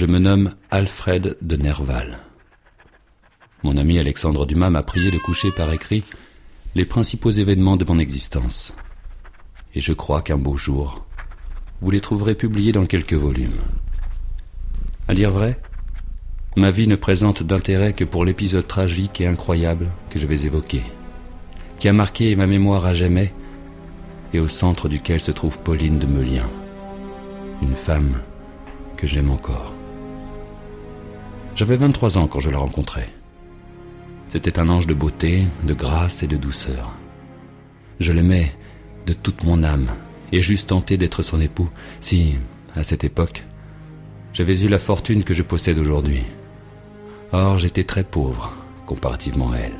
me nomme Alfred de Nerval. Mon ami Alexandre Dumas m'a prié de coucher par écrit les principaux événements de mon existence. Et je crois qu'un beau jour, vous les trouverez publiés dans quelques volumes. À dire vrai, ma vie ne présente d'intérêt que pour l'épisode tragique et incroyable que je vais évoquer, qui a marqué ma mémoire à jamais et au centre duquel se trouve Pauline de Meulien, une femme que j'aime encore. J'avais 23 ans quand je la rencontrai. C'était un ange de beauté, de grâce et de douceur. Je l'aimais de toute mon âme et j'eusse tenté d'être son époux si, à cette époque, j'avais eu la fortune que je possède aujourd'hui. Or, j'étais très pauvre comparativement à elle.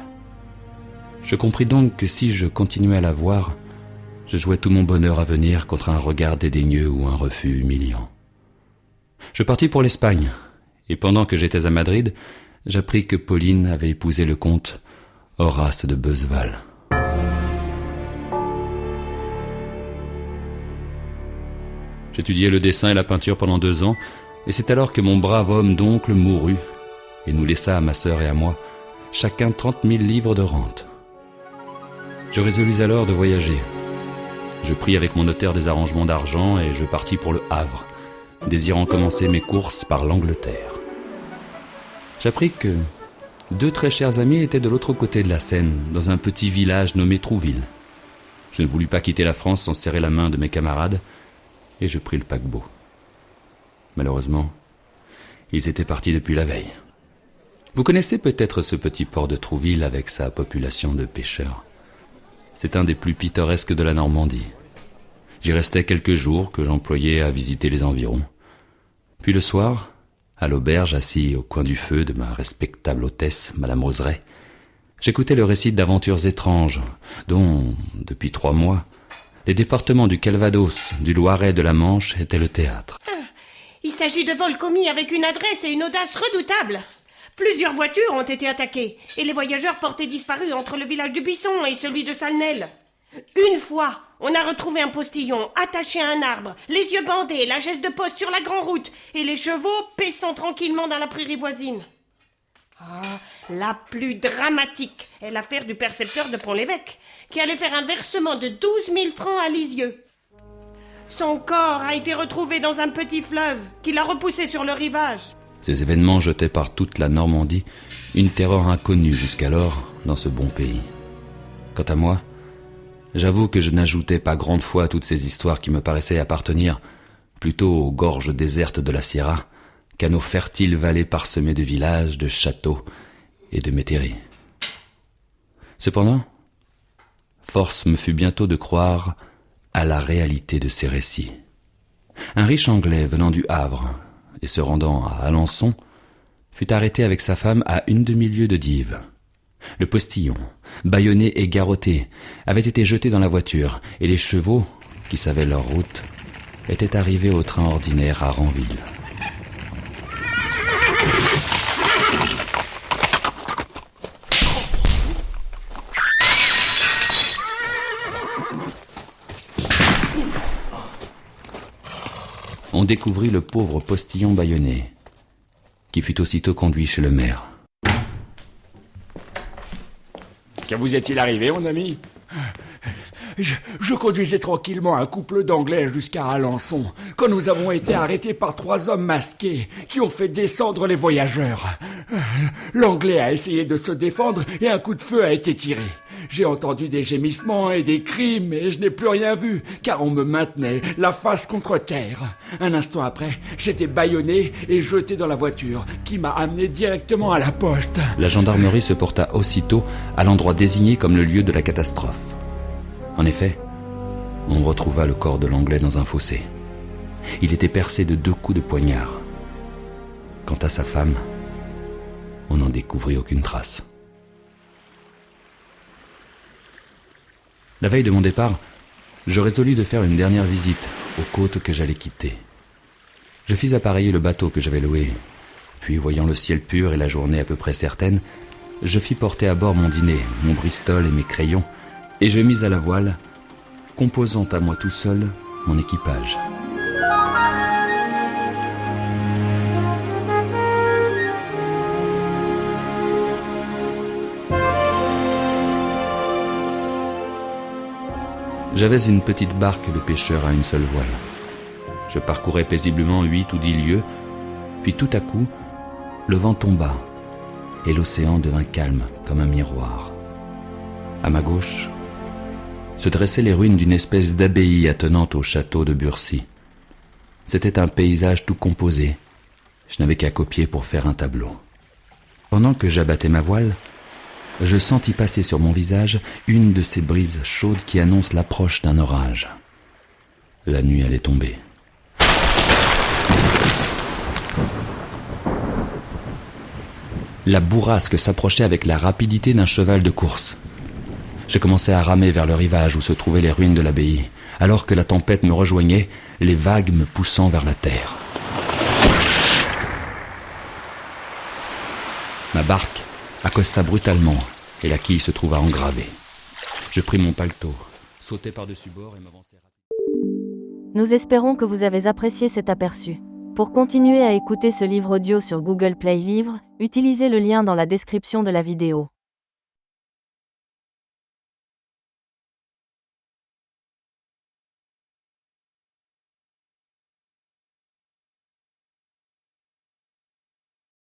Je compris donc que si je continuais à la voir, je jouais tout mon bonheur à venir contre un regard dédaigneux ou un refus humiliant. Je partis pour l'Espagne, et pendant que j'étais à Madrid, j'appris que Pauline avait épousé le comte Horace de Beuzeval. J'étudiai le dessin et la peinture pendant 2 ans, et c'est alors que mon brave homme d'oncle mourut, et nous laissa à ma sœur et à moi chacun 30 000 livres de rente. Je résolus alors de voyager. Je pris avec mon notaire des arrangements d'argent et je partis pour le Havre, désirant commencer mes courses par l'Angleterre. J'appris que 2 très chers amis étaient de l'autre côté de la Seine, dans un petit village nommé Trouville. Je ne voulus pas quitter la France sans serrer la main de mes camarades, et je pris le paquebot. Malheureusement, ils étaient partis depuis la veille. Vous connaissez peut-être ce petit port de Trouville avec sa population de pêcheurs. C'est un des plus pittoresques de la Normandie. J'y restais quelques jours que j'employais à visiter les environs. Puis le soir, à l'auberge, assis au coin du feu de ma respectable hôtesse, Madame Oseret, j'écoutais le récit d'aventures étranges, dont, depuis 3 mois, les départements du Calvados, du Loiret et de la Manche étaient le théâtre. Il s'agit de vols commis avec une adresse et une audace redoutables. Plusieurs voitures ont été attaquées, et les voyageurs portés disparus entre le village du Buisson et celui de Salnel. Une fois, on a retrouvé un postillon attaché à un arbre, les yeux bandés, la geste de poste sur la grande route, et les chevaux paissant tranquillement dans la prairie voisine. La plus dramatique est l'affaire du percepteur de Pont-l'Évêque, qui allait faire un versement de 12 000 francs à Lisieux. Son corps a été retrouvé dans un petit fleuve qui l'a repoussé sur le rivage. Ces événements jetaient par toute la Normandie une terreur inconnue jusqu'alors dans ce bon pays. Quant à moi, j'avoue que je n'ajoutais pas grande foi à toutes ces histoires qui me paraissaient appartenir plutôt aux gorges désertes de la Sierra qu'à nos fertiles vallées parsemées de villages, de châteaux et de métairies. Cependant, force me fut bientôt de croire à la réalité de ces récits. Un riche Anglais venant du Havre et se rendant à Alençon fut arrêté avec sa femme à une demi-lieue de Dives. Le postillon, bâillonné et garrotté, avait été jeté dans la voiture et les chevaux, qui savaient leur route, étaient arrivés au train ordinaire à Ranville. On découvrit le pauvre postillon bâillonné, qui fut aussitôt conduit chez le maire. Que vous est-il arrivé, mon ami ? Je conduisais tranquillement un couple d'Anglais jusqu'à Alençon, quand nous avons été arrêtés par 3 hommes masqués qui ont fait descendre les voyageurs. L'Anglais a essayé de se défendre et un coup de feu a été tiré. J'ai entendu des gémissements et des cris, mais je n'ai plus rien vu, car on me maintenait la face contre terre. Un instant après, j'étais bâillonné et jeté dans la voiture, qui m'a amené directement à la poste. La gendarmerie se porta aussitôt à l'endroit désigné comme le lieu de la catastrophe. En effet, on retrouva le corps de l'Anglais dans un fossé. Il était percé de 2 coups de poignard. Quant à sa femme, on n'en découvrit aucune trace. La veille de mon départ, je résolus de faire une dernière visite aux côtes que j'allais quitter. Je fis appareiller le bateau que j'avais loué, puis voyant le ciel pur et la journée à peu près certaine, je fis porter à bord mon dîner, mon bristol et mes crayons, et je mis à la voile, composant à moi tout seul mon équipage. J'avais une petite barque de pêcheur à une seule voile. Je parcourais paisiblement 8 ou 10 lieues, puis tout à coup, le vent tomba et l'océan devint calme comme un miroir. À ma gauche, se dressaient les ruines d'une espèce d'abbaye attenante au château de Burcy. C'était un paysage tout composé. Je n'avais qu'à copier pour faire un tableau. Pendant que j'abattais ma voile, je sentis passer sur mon visage une de ces brises chaudes qui annoncent l'approche d'un orage. La nuit allait tomber. La bourrasque s'approchait avec la rapidité d'un cheval de course. Je commençais à ramer vers le rivage où se trouvaient les ruines de l'abbaye, alors que la tempête me rejoignait, les vagues me poussant vers la terre. Ma barque accosta brutalement et la quille se trouva engravée. Je pris mon paletot, sautai par-dessus bord et m'avançai rapidement. Nous espérons que vous avez apprécié cet aperçu. Pour continuer à écouter ce livre audio sur Google Play Livres, utilisez le lien dans la description de la vidéo.